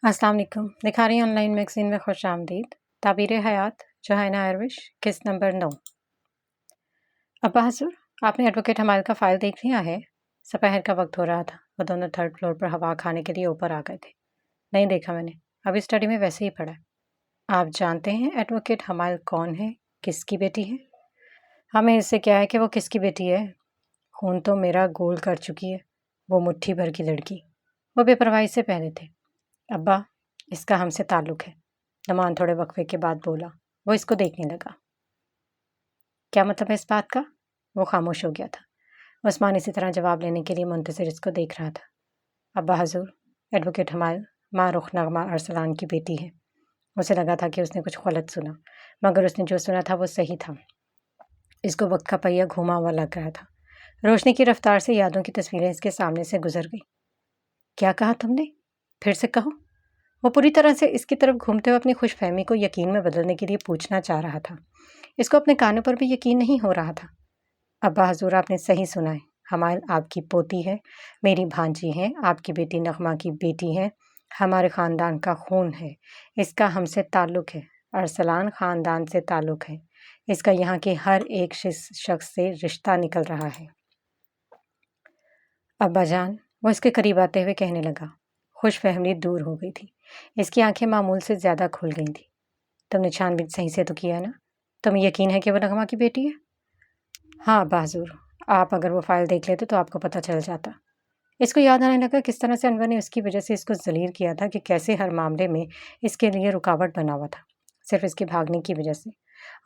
السلام علیکم۔ دکھا رہی آن لائن میگزین میں خوش آمدید۔ تعبیر حیات جوہینہ ایروش، قسط نمبر 9۔ ابا حضور، آپ نے ایڈوکیٹ حمائل کا فائل دیکھ لیا ہے؟ سپہر کا وقت ہو رہا تھا، وہ دونوں تھرڈ فلور پر ہوا کھانے کے لیے اوپر آ گئے تھے۔ نہیں دیکھا میں نے، ابھی اسٹڈی میں ویسے ہی پڑھا۔ آپ جانتے ہیں ایڈوکیٹ حمائل کون ہے، کس کی بیٹی ہے؟ ہمیں اس سے کیا ہے کہ وہ کس کی بیٹی ہے؟ خون تو میرا گول کر چکی ہے وہ مٹھی بھر کی لڑکی۔ وہ بے پرواہی سے پہنے تھے۔ ابا، اس کا ہم سے تعلق ہے، نعمان تھوڑے وقفے کے بعد بولا۔ وہ اس کو دیکھنے لگا۔ کیا مطلب ہے اس بات کا؟ وہ خاموش ہو گیا تھا۔ عثمان اسی طرح جواب لینے کے لیے منتظر اس کو دیکھ رہا تھا۔ ابا حضور، ایڈوکیٹ حمائل ماں رخ نغمہ ارسلان کی بیٹی ہے۔ اسے لگا تھا کہ اس نے کچھ غلط سنا، مگر اس نے جو سنا تھا وہ صحیح تھا۔ اس کو وقت کا پہیہ گھوما ہوا لگ رہا تھا۔ روشنی کی رفتار سے یادوں کی تصویریں اس کے سامنے سے گزر گئی۔ کیا کہا تم نے؟ پھر سے کہو۔ وہ پوری طرح سے اس کی طرف گھومتے ہوئے اپنی خوش فہمی کو یقین میں بدلنے کے لیے پوچھنا چاہ رہا تھا۔ اس کو اپنے کانوں پر بھی یقین نہیں ہو رہا تھا۔ ابا حضور، آپ نے صحیح سنا ہے، حمائل آپ کی پوتی ہے، میری بھانجی ہے، آپ کی بیٹی نغمہ کی بیٹی ہے، ہمارے خاندان کا خون ہے، اس کا ہم سے تعلق ہے، ارسلان خاندان سے تعلق ہے، اس کا یہاں کے ہر ایک شخص سے رشتہ نکل رہا ہے۔ ابا جان، وہ اس کے قریب آتے ہوئے کہنے لگا۔ خوش فہمی دور ہو گئی تھی، اس کی آنکھیں معمول سے زیادہ کھل گئی تھیں۔ تم نے چھان بین صحیح سے تو کیا نا؟ تمہیں یقین ہے کہ وہ نغمہ کی بیٹی ہے؟ ہاں ابا حضور، آپ اگر وہ فائل دیکھ لیتے تو آپ کو پتہ چل جاتا۔ اس کو یاد آنے لگا کس طرح سے انور نے اس کی وجہ سے اس کو ذلیل کیا تھا، کہ کیسے ہر معاملے میں اس کے لیے رکاوٹ بنا ہوا تھا، صرف اس کے بھاگنے کی وجہ سے۔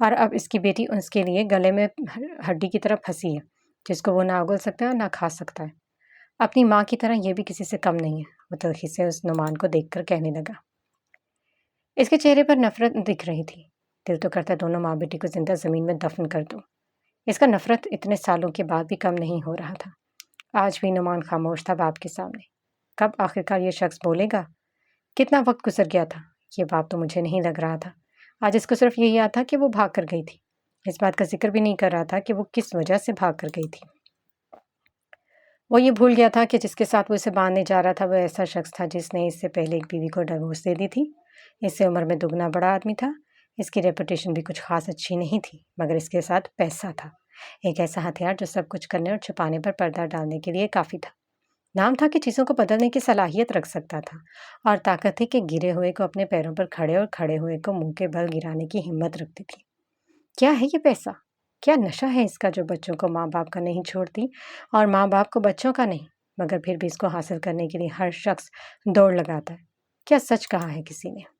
اور اب اس کی بیٹی اس کے لیے گلے میں ہڈی کی طرح پھنسی ہے، جس کو وہ نہ اگل سکتا ہے اور نہ کھا سکتا ہے۔ اپنی ماں کی طرح یہ بھی کسی سے کم نہیں ہے، وہ تلخی سے اس نعمان کو دیکھ کر کہنے لگا۔ اس کے چہرے پر نفرت دکھ رہی تھی۔ دل تو کرتا دونوں ماں بیٹی کو زندہ زمین میں دفن کر دو۔ اس کا نفرت اتنے سالوں کے بعد بھی کم نہیں ہو رہا تھا۔ آج بھی نعمان خاموش تھا باپ کے سامنے۔ کب آخرکار یہ شخص بولے گا؟ کتنا وقت گزر گیا تھا، یہ باپ تو مجھے نہیں لگ رہا تھا۔ آج اس کو صرف یہ یاد تھا کہ وہ بھاگ کر گئی تھی۔ اس بات کا ذکر بھی نہیں کر رہا تھا کہ وہ کس وجہ سے بھاگ کر گئی تھی۔ وہ یہ بھول گیا تھا کہ جس کے ساتھ وہ اسے باندھنے جا رہا تھا وہ ایسا شخص تھا جس نے اس سے پہلے ایک بیوی کو ڈیورس دے دی تھی۔ اس سے عمر میں دگنا بڑا آدمی تھا۔ اس کی ریپوٹیشن بھی کچھ خاص اچھی نہیں تھی، مگر اس کے ساتھ پیسہ تھا، ایک ایسا ہتھیار جو سب کچھ کرنے اور چھپانے پر پردہ ڈالنے کے لیے کافی تھا۔ نام تھا کہ چیزوں کو بدلنے کی صلاحیت رکھ سکتا تھا، اور طاقت تھی کہ گرے ہوئے کو اپنے پیروں پر کھڑے اور کھڑے ہوئے کو منہ کے بل گرانے کی ہمت رکھتی تھی۔ کیا ہے یہ پیسہ؟ کیا نشہ ہے اس کا جو بچوں کو ماں باپ کا نہیں چھوڑتی، اور ماں باپ کو بچوں کا نہیں، مگر پھر بھی اس کو حاصل کرنے کے لیے ہر شخص دوڑ لگاتا ہے؟ کیا سچ کہا ہے کسی نے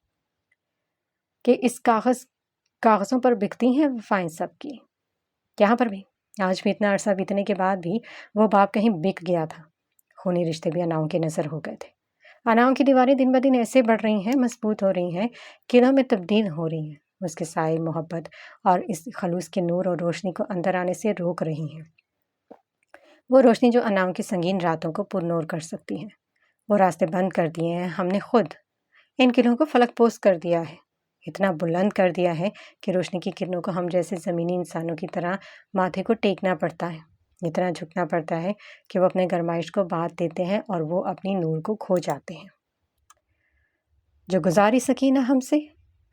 کہ اس کاغذوں پر بکتی ہیں وفائیں سب کی؟ یہاں پر بھی آج بھی اتنا عرصہ بیتنے کے بعد بھی وہ باپ کہیں بک گیا تھا۔ خونی رشتے بھی اناؤں کے نظر ہو گئے تھے۔ اناؤں کی دیواریں دن بدن ایسے بڑھ رہی ہیں، مضبوط ہو رہی ہیں، قلعوں میں تبدیل ہو رہی ہیں، اس کے سائے محبت اور اس خلوص کے نور اور روشنی کو اندر آنے سے روک رہی ہیں۔ وہ روشنی جو اناؤں کی سنگین راتوں کو پر نور کر سکتی ہے، وہ راستے بند کر دیے ہیں ہم نے خود۔ ان قلعوں کو فلک پوش کر دیا ہے، اتنا بلند کر دیا ہے کہ روشنی کی کرنوں کو ہم جیسے زمینی انسانوں کی طرح ماتھے کو ٹیکنا پڑتا ہے، اتنا جھکنا پڑتا ہے کہ وہ اپنے گرمائش کو بات دیتے ہیں اور وہ اپنی نور کو کھو جاتے ہیں۔ جو گزاری سکینہ ہم سے،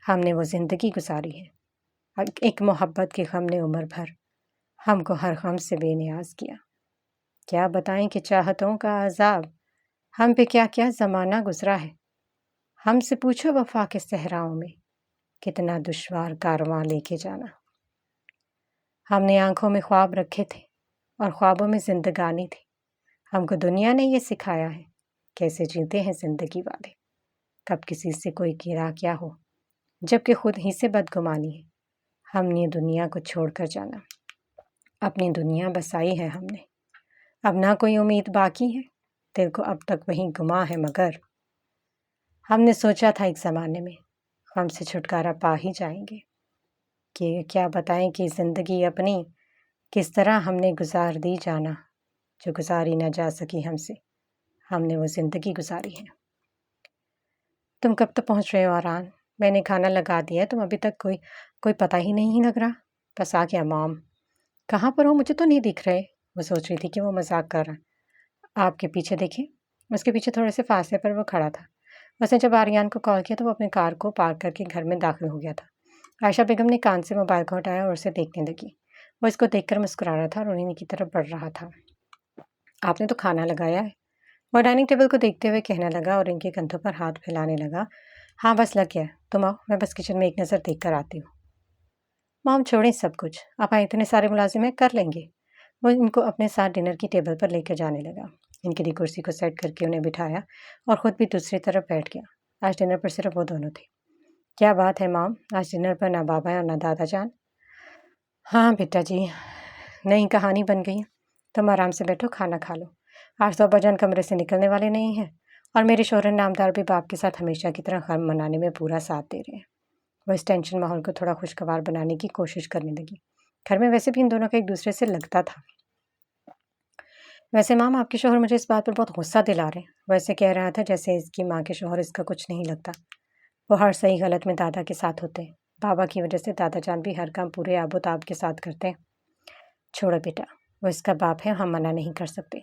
ہم نے وہ زندگی گزاری ہے، ایک محبت کی غم نے عمر بھر ہم کو ہر غم سے بے نیاز کیا۔ کیا بتائیں کہ چاہتوں کا عذاب ہم پہ کیا کیا زمانہ گزرا ہے۔ ہم سے پوچھو وفا کے صحراؤں میں کتنا دشوار کارواں لے کے جانا۔ ہم نے آنکھوں میں خواب رکھے تھے اور خوابوں میں زندگانی تھی۔ ہم کو دنیا نے یہ سکھایا ہے کیسے جیتے ہیں زندگی والے، کب کسی سے کوئی گرا کیا ہو، جبکہ خود ہی سے بدگمانی ہے۔ ہم نے دنیا کو چھوڑ کر جانا، اپنی دنیا بسائی ہے ہم نے، اب نہ کوئی امید باقی ہے، دل کو اب تک وہی گما ہے، مگر ہم نے سوچا تھا ایک زمانے میں ہم سے چھٹکارا پا ہی جائیں گے۔ کہ کیا بتائیں کہ زندگی اپنی کس طرح ہم نے گزار دی جانا، جو گزاری نہ جا سکی ہم سے، ہم نے وہ زندگی گزاری ہے۔ تم کب تک پہنچ رہے ہو آران؟ میں نے کھانا لگا دیا ہے، تم ابھی تک کوئی پتہ ہی نہیں لگ رہا۔ بس آ گیا مام۔ کہاں پر ہو؟ مجھے تو نہیں دکھ رہے۔ وہ سوچ رہی تھی کہ وہ مذاق کر رہا ہے۔ آپ کے پیچھے دیکھیں۔ اس کے پیچھے تھوڑے سے فاصلے پر وہ کھڑا تھا۔ اس نے جب آریان کو کال کیا تو وہ اپنے کار کو پارک کر کے گھر میں داخل ہو گیا تھا۔ عائشہ بیگم نے کان سے موبائل کو ہٹایا اور اسے دیکھنے لگی۔ وہ اس کو دیکھ کر مسکرا رہا تھا اور انہیں کی طرف بڑھ رہا تھا۔ آپ نے تو کھانا لگایا ہے؟ وہ ڈائننگ ٹیبل کو دیکھتے ہوئے کہنے لگا اور ان کے کندھوں پر ہاتھ پھیلانے لگا۔ ہاں بس لگ گیا، تم آؤ، میں بس کچن میں ایک نظر دیکھ کر آتی ہوں۔ مام چھوڑیں سب کچھ، آپ اتنے سارے ملازم ہیں، کر لیں گے۔ وہ ان کو اپنے ساتھ ڈنر کی ٹیبل پر لے کر جانے لگا۔ ان کے لیے کرسی کو سیٹ کر کے انہیں بٹھایا اور خود بھی دوسری طرف بیٹھ گیا۔ آج ڈنر پر صرف وہ دونوں تھے۔ کیا بات ہے مام، آج ڈنر پر نہ بابا اور نہ دادا جان؟ ہاں بیٹا جی، نئی کہانی بن گئی ہے۔ تم آرام سے بیٹھو، کھانا کھا لو۔ آج تو ابا جان کمرے سے نکلنے والے نہیں ہیں اور میرے شوہر نامدار بھی باپ کے ساتھ ہمیشہ کی طرح غم منانے میں پورا ساتھ دے رہے ہیں۔ وہ اس ٹینشن ماحول کو تھوڑا خوشگوار بنانے کی کوشش کرنے لگی۔ گھر میں ویسے بھی ان دونوں کا ایک دوسرے سے لگتا تھا۔ ویسے مام، آپ کے شوہر مجھے اس بات پر بہت غصہ دلا رہے ہیں۔ وہ ایسے کہہ رہا تھا جیسے اس کی ماں کے شوہر اس کا کچھ نہیں لگتا۔ وہ ہر صحیح غلط میں دادا کے ساتھ ہوتے ہیں۔ بابا کی وجہ سے دادا جان بھی ہر کام پورے آب و تاب کے ساتھ کرتے ہیں۔ چھوڑو بیٹا، وہ اس کا باپ ہے، ہم منع نہیں کر سکتے۔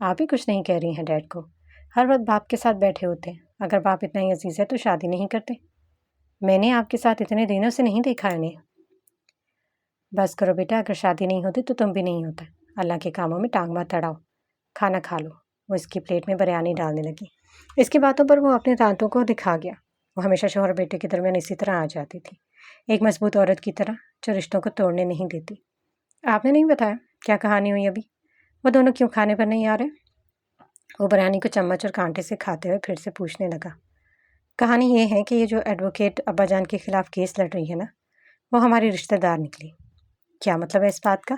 آپ ہی کچھ نہیں کہہ رہی ہیں ڈیڈ کو، ہر وقت باپ کے ساتھ بیٹھے ہوتے ہیں۔ اگر باپ اتنا ہی عزیز ہے تو شادی نہیں کرتے۔ میں نے آپ کے ساتھ اتنے دنوں سے نہیں دیکھا انہیں۔ بس کرو بیٹا، اگر شادی نہیں ہوتی تو تم بھی نہیں ہوتا۔ اللہ کے کاموں میں ٹانگ مت اڑاؤ، کھانا کھا لو۔ وہ اس کی پلیٹ میں بریانی ڈالنے لگی۔ اس کی باتوں پر وہ اپنے دانتوں کو دکھا گیا۔ وہ ہمیشہ شوہر بیٹے کے درمیان اسی طرح آ جاتی تھی، ایک مضبوط عورت کی طرح جو رشتوں کو توڑنے نہیں دیتی۔ آپ نے نہیں بتایا کیا کہانی ہوئی ابھی؟ وہ دونوں کیوں کھانے پر نہیں آ رہے؟ وہ بریانی کو چمچ اور کانٹے سے کھاتے ہوئے پھر سے پوچھنے لگا۔ کہانی یہ ہے کہ یہ جو ایڈوکیٹ ابا جان کے خلاف کیس لڑ رہی ہے نا، وہ ہماری رشتہ دار نکلی۔ کیا مطلب ہے اس بات کا؟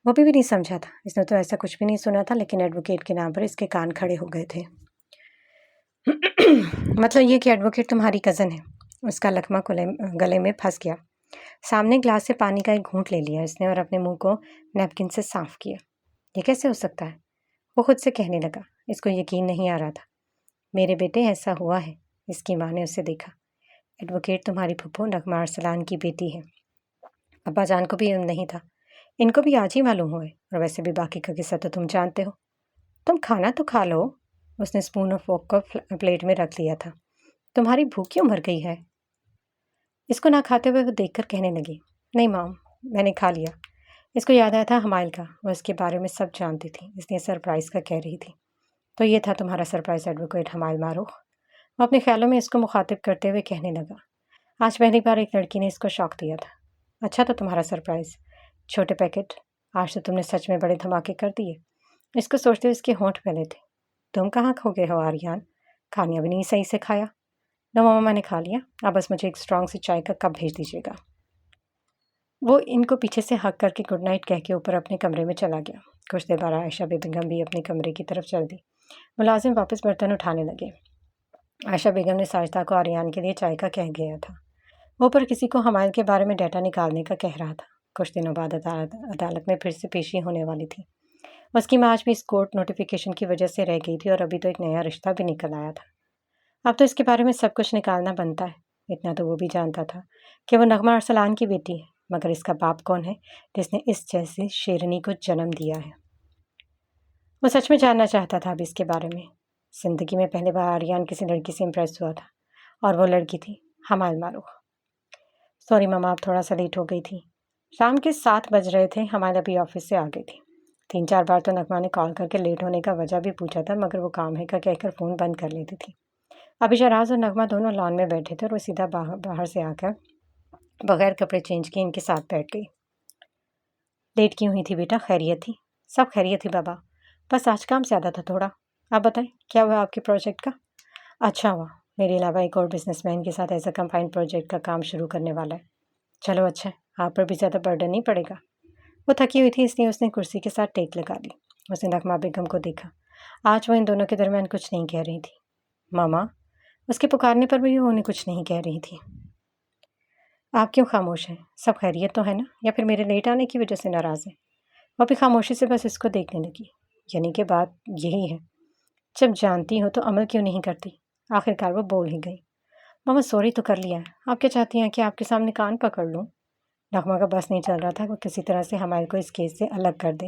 وہ بھی نہیں سمجھا تھا۔ اس نے تو ایسا کچھ بھی نہیں سنا تھا، لیکن ایڈوکیٹ کے نام پر اس کے کان کھڑے ہو گئے تھے۔ مطلب یہ کہ ایڈوکیٹ تمہاری کزن ہے۔ اس کا لقمہ گلے میں پھنس گیا۔ سامنے گلاس سے پانی کا ایک گھونٹ لے لیا اس نے اور اپنے منہ کو نیپکن سے صاف کیا۔ یہ کیسے ہو سکتا ہے؟ وہ خود سے کہنے لگا۔ اس کو یقین نہیں آ رہا تھا۔ میرے بیٹے، ایسا ہوا ہے۔ اس کی ماں نے اسے دیکھا۔ ایڈوکیٹ تمہاری پھپھو نغمہ ارسلان کی بیٹی ہے۔ ابا جان کو بھی علم نہیں تھا، ان کو بھی آج ہی معلوم ہوئے، اور ویسے بھی باقی کا قصہ تو تم جانتے ہو۔ تم کھانا تو کھا لو۔ اس نے اسپون اور فورک کو پلیٹ میں رکھ لیا تھا۔ تمہاری بھوک کیوں مر گئی ہے؟ اس کو نہ کھاتے ہوئے وہ دیکھ کر کہنے لگی، نہیں مام، میں نے کھا لیا۔ اس کو یاد آیا تھا حمائل کا، وہ اس کے بارے میں سب جانتی تھی، اس لیے سرپرائز کا کہہ رہی تھی۔ تو یہ تھا تمہارا سرپرائز ایڈوکیٹ حمائل معروف؟ وہ اپنے خیالوں میں اس کو مخاطب کرتے ہوئے کہنے لگا۔ آج پہلی بار ایک لڑکی نے اس کو شوق دیا تھا۔ اچھا تو تمہارا سرپرائز، چھوٹے پیکٹ، آج تو تم نے سچ میں بڑے دھماکے کر دیے۔ اس کو سوچتے ہوئے اس کے ہونٹ پھیلے تھے۔ تم کہاں کھو گئے ہو آریان؟ کھانا بھی نہیں صحیح سے کھایا؟ نو ماما، میں نے کھا لیا، اب بس مجھے ایک اسٹرانگ سی چائے کا کپ بھیج دیجیے گا۔ وہ ان کو پیچھے سے ہگ کر کے گڈ نائٹ کہہ کے اوپر اپنے کمرے میں چلا گیا۔ کچھ دیر بعد عائشہ بیگم بھی اپنے کمرے کی طرف چل دی۔ ملازم واپس برتن اٹھانے لگے۔ عائشہ بیگم نے ساجدہ کو آریان کے لیے چائے کا کہہ گیا تھا۔ اوپر کسی کو حمائل کے بارے میں ڈیٹا نکالنے کا کہہ رہا تھا۔ کچھ دنوں بعد عدالت میں پھر سے پیشی ہونے والی تھی۔ اس کی ماں آج بھی اس کورٹ نوٹیفیکیشن کی وجہ سے رہ گئی تھی اور ابھی تو ایک نیا رشتہ بھی نکل آیا تھا۔ اب تو اس کے بارے میں سب کچھ نکالنا بنتا ہے۔ اتنا تو وہ بھی جانتا تھا کہ وہ نغمہ ارسلان کی بیٹی ہے، مگر اس کا باپ کون ہے جس نے اس جیسی شیرنی کو جنم دیا ہے؟ وہ سچ میں جاننا چاہتا تھا اب اس کے بارے میں۔ زندگی میں پہلے بار آریان کسی لڑکی سے امپریس ہوا تھا، اور وہ لڑکی تھی حمائل معروف۔ سوری ماما، اب تھوڑا سا لیٹ ہو گئی تھی۔ شام کے 7 بج رہے تھے۔ حمائل ابھی آفس سے آ گئی تھی۔ 3-4 بار تو نغمہ نے کال کر کے لیٹ ہونے کا وجہ بھی پوچھا تھا، مگر وہ کام ہے کا کہہ کر فون بند کر لیتی تھی۔ ابھی شہراز اور نغمہ دونوں لان میں بیٹھے تھے اور وہ سیدھا باہر سے آ کر بغیر کپڑے چینج کیے ان کے ساتھ بیٹھ گئی۔ لیٹ کیوں ہوئی تھی بیٹا؟ خیریت تھی؟ سب خیریت تھی بابا، بس آج کام زیادہ تھا تھوڑا۔ آپ بتائیں کیا ہوا آپ کے پروجیکٹ کا؟ اچھا ہوا، میرے علاوہ ایک اور بزنس مین کے ساتھ ایسا کمپائنڈ پروجیکٹ کا کام شروع کرنے والا ہے۔ چلو اچھا ہے، آپ پر بھی زیادہ برڈن نہیں پڑے گا۔ وہ تھکی ہوئی تھی، اس لیے اس نے کرسی کے ساتھ ٹیک لگا لی۔ اس نے نغمہ بیگم کو دیکھا۔ آج وہ ان دونوں کے درمیان کچھ نہیں کہہ رہی تھی۔ ماما، اس کے پکارنے پر بھی وہ انہیں کچھ نہیں کہہ رہی تھی۔ آپ کیوں خاموش ہیں؟ سب خیریت تو ہے نا، یا پھر میرے لیٹ آنے کی وجہ سے ناراض ہیں؟ وہ بھی خاموشی سے بس اس کو دیکھنے لگی۔ یعنی کہ بات یہی ہے، جب جانتی ہو تو عمل کیوں نہیں کرتی؟ آخرکار وہ بول ہی گئی۔ ماما سوری تو کر لیا ہے، آپ کیا چاہتی ہیں کہ آپ کے سامنے کان پکڑ لوں؟ نغمہ کا بس نہیں چل رہا تھا وہ کسی طرح سے حمائل کو اس کیس سے الگ کر دے۔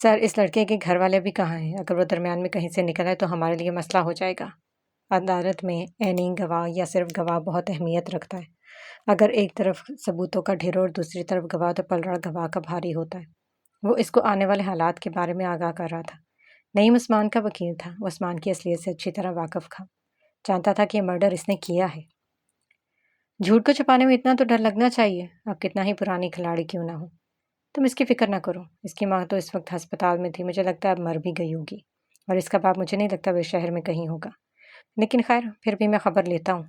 سر، اس لڑکے کے گھر والے بھی کہاں ہیں؟ اگر وہ درمیان میں کہیں سے نکل آئے تو ہمارے لیے مسئلہ ہو جائے گا۔ عدالت میں عینی گواہ یا صرف گواہ بہت اہمیت رکھتا ہے۔ اگر ایک طرف ثبوتوں کا ڈھیر اور دوسری طرف گواہ، تو پلڑا گواہ کا بھاری ہوتا ہے۔ وہ اس کو آنے والے حالات کے بارے میں آگاہ کر رہا تھا۔ نعیم عثمان کا وکیل تھا۔ وہ عثمان کی اصلیت سے اچھی طرح واقف تھا۔ جانتا تھا کہ یہ مرڈر اس نے کیا ہے۔ جھوٹ کو چھپانے میں اتنا تو ڈر لگنا چاہیے، اب کتنا ہی پرانی کھلاڑی کیوں نہ ہو۔ تم اس کی فکر نہ کرو، اس کی ماں تو اس وقت ہسپتال میں تھی، مجھے لگتا ہے اب مر بھی گئی ہوگی، اور اس کا باپ مجھے نہیں لگتا وہ شہر میں کہیں ہوگا، لیکن خیر پھر بھی میں خبر لیتا ہوں۔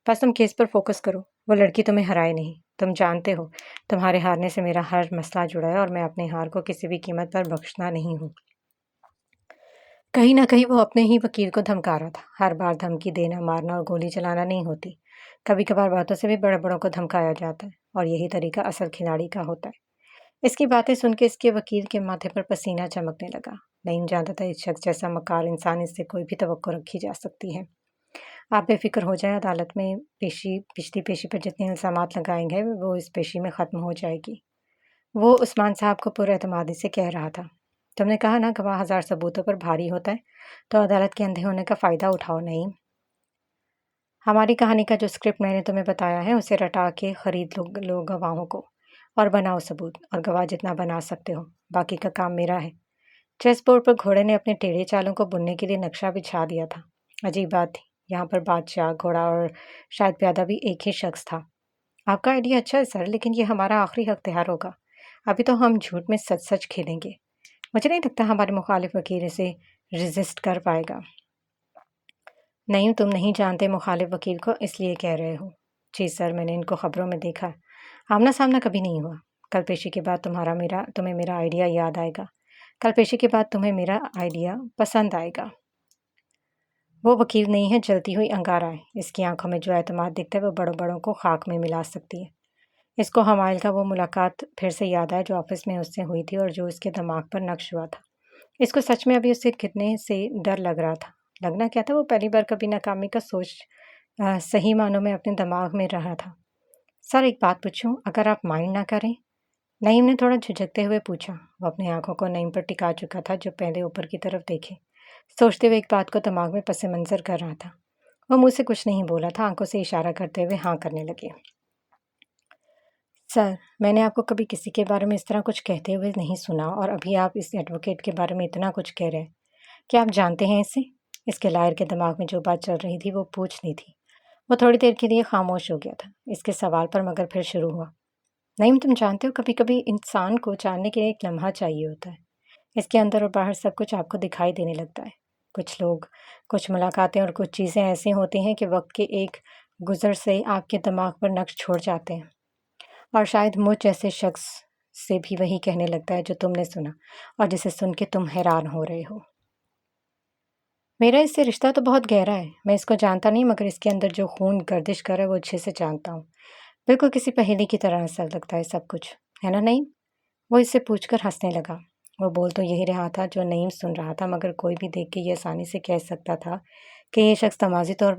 بس تم کیس پر فوکس کرو، وہ لڑکی تمہیں ہرائے نہیں۔ تم جانتے ہو تمہارے ہارنے سے میرا ہر مسئلہ جڑا ہے، اور میں اپنے ہار کو کسی بھی قیمت پر بخشنا نہیں ہوں۔ کہیں نہ کہیں وہ اپنے ہی وکیل کو دھمکا رہا تھا۔ ہر بار دھمکی دینا، مارنا اور گولی چلانا نہیں ہوتی، کبھی کبھار باتوں سے بھی بڑے بڑوں کو دھمکایا جاتا ہے، اور یہی طریقہ اصل کھلاڑی کا ہوتا ہے۔ اس کی باتیں سن کے اس کے وکیل کے ماتھے پر پسینہ چمکنے لگا۔ نہیں جانتا تھا اس شخص جیسا مکار انسان اس سے کوئی بھی توقع رکھی جا سکتی ہے۔ آپ بے فکر ہو جائیں، عدالت میں پچھلی پیشی پر جتنے الزامات لگائیں گے وہ اس پیشی میں ختم ہو جائے گی۔ وہ عثمان صاحب کو پر اعتمادی سے کہہ رہا تھا۔ تم نے کہا نا گواہ ہزار ثبوتوں پر بھاری ہوتا ہے، تو عدالت کے اندھے ہونے کا فائدہ اٹھاؤ نہیں۔ ہماری کہانی کا جو اسکرپٹ میں نے تمہیں بتایا ہے اسے رٹا کے خرید لو گواہوں کو، اور بناؤ ثبوت، اور گواہ جتنا بنا سکتے ہو، باقی کا کام میرا ہے۔ چیس بورڈ پر گھوڑے نے اپنے ٹیڑھے چالوں کو بننے کے لیے نقشہ بچھا دیا تھا۔ عجیب بات تھی، یہاں پر بادشاہ، گھوڑا اور شاید پیادہ بھی ایک ہی شخص تھا۔ آپ کا آئیڈیا اچھا ہے سر، لیکن یہ ہمارا آخری اختیار ہوگا۔ ابھی تو ہم جھوٹ میں سچ سچ کھیلیں گے۔ مجھے نہیں لگتا ہمارے مخالف وکیل اسے ریزسٹ کر پائے گا۔ نہیں، تم نہیں جانتے مخالف وکیل کو، اس لیے کہہ رہے ہو۔ جی سر، میں نے ان کو خبروں میں دیکھا ہے۔ آمنا سامنا کبھی نہیں ہوا۔ کل پیشی کے بعد تمہیں میرا آئیڈیا یاد آئے گا۔ کل پیشی کے بعد تمہیں میرا آئیڈیا پسند آئے گا۔ وہ وکیل نہیں ہے جلتی ہوئی انگارہ ہے۔ اس کی آنکھوں میں جو اعتماد دکھتا ہے وہ بڑوں بڑوں کو خاک میں ملا سکتی ہے۔ اس کو حمائل کا وہ ملاقات پھر سے یاد آیا جو آفس میں اس سے ہوئی تھی اور جو اس کے دماغ پر نقش ہوا تھا۔ اس کو سچ میں ابھی اس سے کتنے سے ڈر لگ رہا تھا۔ لگنا کیا تھا، وہ پہلی بار کبھی ناکامی کا سوچ صحیح معنوں میں اپنے دماغ میں رہا تھا۔ سر، ایک بات پوچھوں، اگر آپ مائنڈ نہ کریں؟ نعیم نے تھوڑا جھجکتے ہوئے پوچھا۔ وہ اپنی آنکھوں کو نعیم پر ٹکا چکا تھا جو پہلے اوپر کی طرف دیکھے، سوچتے ہوئے ایک بات کو دماغ میں پس منظر کر رہا تھا۔ وہ منہ سے کچھ نہیں بولا تھا، آنکھوں سے اشارہ کرتے ہوئے ہاں کرنے لگے۔ سر، میں نے آپ کو کبھی کسی کے بارے میں اس طرح کچھ کہتے ہوئے نہیں سنا، اور ابھی آپ اس ایڈوکیٹ کے بارے میں اتنا کچھ کہہ رہے ہیں۔ کیا آپ جانتے ہیں اسے؟ اس کے لائر کے دماغ میں جو بات چل رہی تھی وہ پوچھنی تھی۔ وہ تھوڑی دیر کے لیے خاموش ہو گیا تھا اس کے سوال پر، مگر پھر شروع ہوا۔ نعیم، تم جانتے ہو کبھی کبھی انسان کو جاننے کے لیے ایک لمحہ چاہیے ہوتا ہے۔ اس کے اندر اور باہر سب کچھ آپ کو دکھائی دینے لگتا ہے۔ کچھ لوگ، کچھ ملاقاتیں اور کچھ چیزیں ایسی ہوتی ہیں کہ وقت کے ایک گزر سے آپ کے دماغ پر نقش چھوڑ جاتے ہیں، اور شاید مجھ جیسے شخص سے بھی وہی کہنے لگتا ہے جو تم نے سنا، اور جسے سن کے تم حیران ہو رہے ہو۔ میرا اس سے رشتہ تو بہت گہرا ہے۔ میں اس کو جانتا نہیں، مگر اس کے اندر جو خون گردش کر ہے وہ اچھے سے جانتا ہوں۔ بالکل کسی پہیلی کی طرح ایسا لگتا ہے سب کچھ، ہے نا نعیم؟ وہ اس سے پوچھ کر ہنسنے لگا۔ وہ بول تو یہی رہا تھا جو نعیم سن رہا تھا، مگر کوئی بھی دیکھ کے یہ آسانی سے کہہ سکتا تھا کہ یہ شخص دماغی طور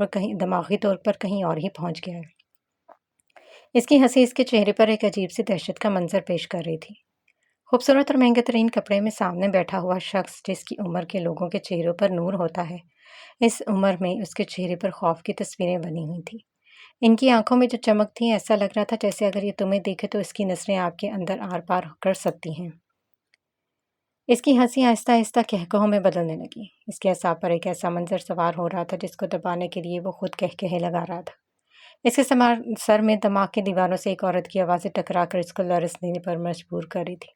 پر کہیں اور ہی پہنچ گیا ہے۔ اس کی ہنسی اس کے چہرے پر ایک عجیب سی دہشت کا منظر پیش کر رہی تھی۔ خوبصورت اور مہنگے ترین کپڑے میں سامنے بیٹھا ہوا شخص جس کی عمر کے لوگوں کے چہروں پر نور ہوتا ہے، اس عمر میں اس کے چہرے پر خوف کی تصویریں بنی ہوئی تھیں۔ ان کی آنکھوں میں جو چمک تھی، ایسا لگ رہا تھا جیسے اگر یہ تمہیں دیکھے تو اس کی نظریں آپ کے اندر آر پار کر سکتی ہیں۔ اس کی ہنسی آہستہ آہستہ قہقہوں میں بدلنے لگی۔ اس کے اعصاب پر ایک ایسا منظر سوار ہو رہا تھا جس کو دبانے کے لیے وہ خود قہقہے لگا رہا تھا۔ اس کے سر میں دماغ کی دیواروں سے ایک عورت کی آوازیں ٹکرا کر اس کو لرز دینے پر مجبور کر رہی تھی۔